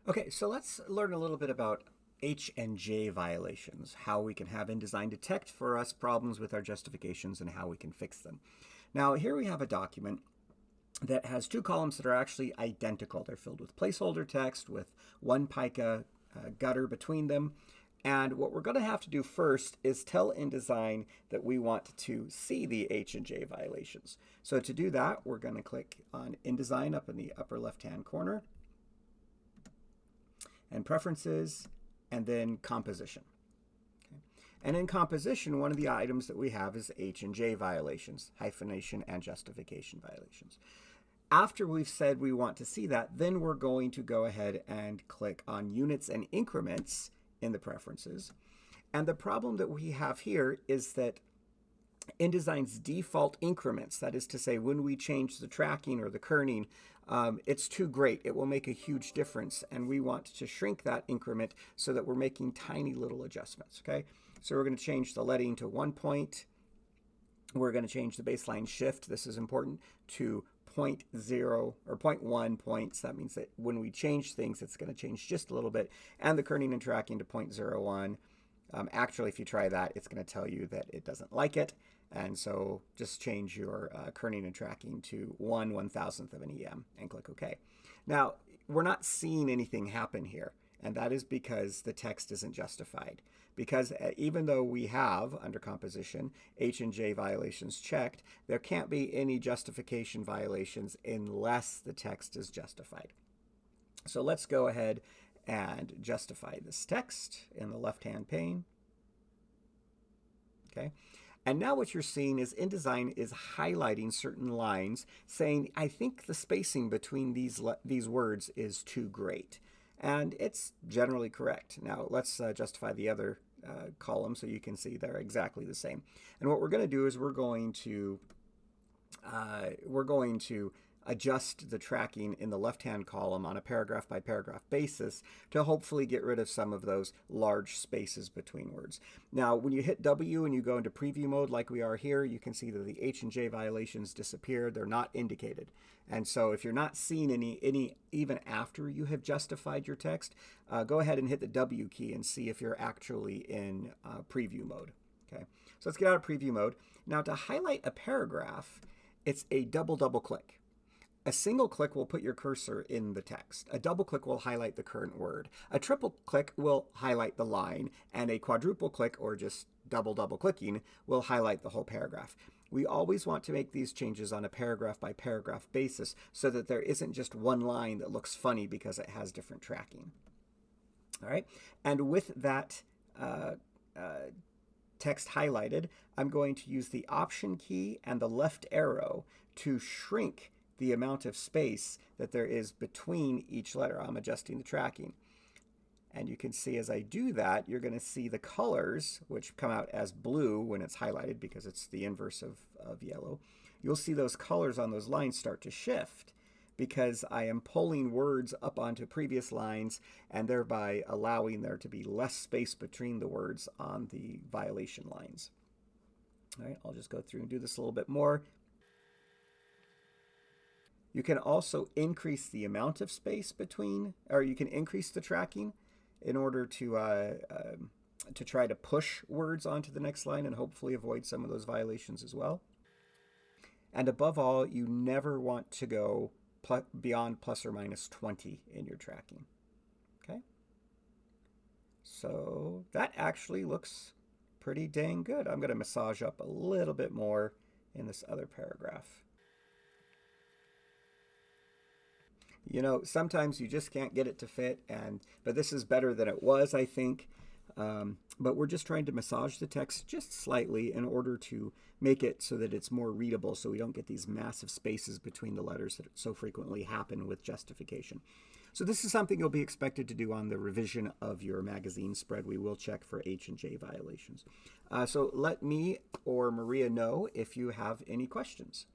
Okay, so let's learn a little bit about H&J violations, how we can have InDesign detect for us problems with our justifications and how we can fix them. Now, here we have a document that has two columns that are actually identical. They're filled with placeholder text with one pica gutter between them. And what we're going to have to do first is tell InDesign that we want to see the H&J violations. So to do that, we're going to click on InDesign up in the upper left-hand corner, and Preferences, and then Composition. Okay. And in Composition, one of the items that we have is H&J violations, hyphenation and justification violations. After we've said we want to see that, then we're going to go ahead and click on Units and Increments in the Preferences. And the problem that we have here is that InDesign's default increments, that is to say when we change the tracking or the kerning, it's too great. It will make a huge difference, and we want to shrink that increment so that we're making tiny little adjustments, okay? So we're going to change the leading to 1 point. We're going to change the baseline shift, this is important, to 0.0 or 0.1 points. That means that when we change things, it's going to change just a little bit, and the kerning and tracking to 0.01. Actually, if you try that, it's going to tell you that it doesn't like it. And so just change your kerning and tracking to 1/1000th of an EM and click OK. Now, we're not seeing anything happen here, and that is because the text isn't justified. Because even though we have, under Composition, H&J violations checked, there can't be any justification violations unless the text is justified. So let's go ahead and justify this text in the left-hand pane. Okay. And now what you're seeing is InDesign is highlighting certain lines saying, I think the spacing between these words is too great. And it's generally correct. Now let's justify the other column so you can see they're exactly the same. And what we're going to do is we're going to adjust the tracking in the left-hand column on a paragraph-by-paragraph basis to hopefully get rid of some of those large spaces between words. Now, when you hit W and you go into preview mode like we are here, you can see that the H&J violations disappear. They're not indicated. And so if you're not seeing any even after you have justified your text, go ahead and hit the W key and see if you're actually in preview mode. Okay, so let's get out of preview mode. Now, to highlight a paragraph, it's a double click. A single click will put your cursor in the text. A double click will highlight the current word. A triple click will highlight the line, and a quadruple click, or just double clicking, will highlight the whole paragraph. We always want to make these changes on a paragraph-by-paragraph basis so that there isn't just one line that looks funny because it has different tracking. All right, and with that text highlighted, I'm going to use the Option key and the left arrow to shrink the amount of space that there is between each letter. I'm adjusting the tracking. And you can see as I do that, you're going to see the colors, which come out as blue when it's highlighted because it's the inverse of yellow. You'll see those colors on those lines start to shift because I am pulling words up onto previous lines and thereby allowing there to be less space between the words on the violation lines. All right, I'll just go through and do this a little bit more. You can also increase the amount of space between, or you can increase the tracking in order to try to push words onto the next line and hopefully avoid some of those violations as well. And above all, you never want to go beyond plus or minus 20 in your tracking. Okay? So that actually looks pretty dang good. I'm going to massage up a little bit more in this other paragraph. You know, sometimes you just can't get it to fit, but this is better than it was, I think. But we're just trying to massage the text just slightly in order to make it so that it's more readable, so we don't get these massive spaces between the letters that so frequently happen with justification. So this is something you'll be expected to do on the revision of your magazine spread. We will check for H&J violations. So let me or Maria know if you have any questions.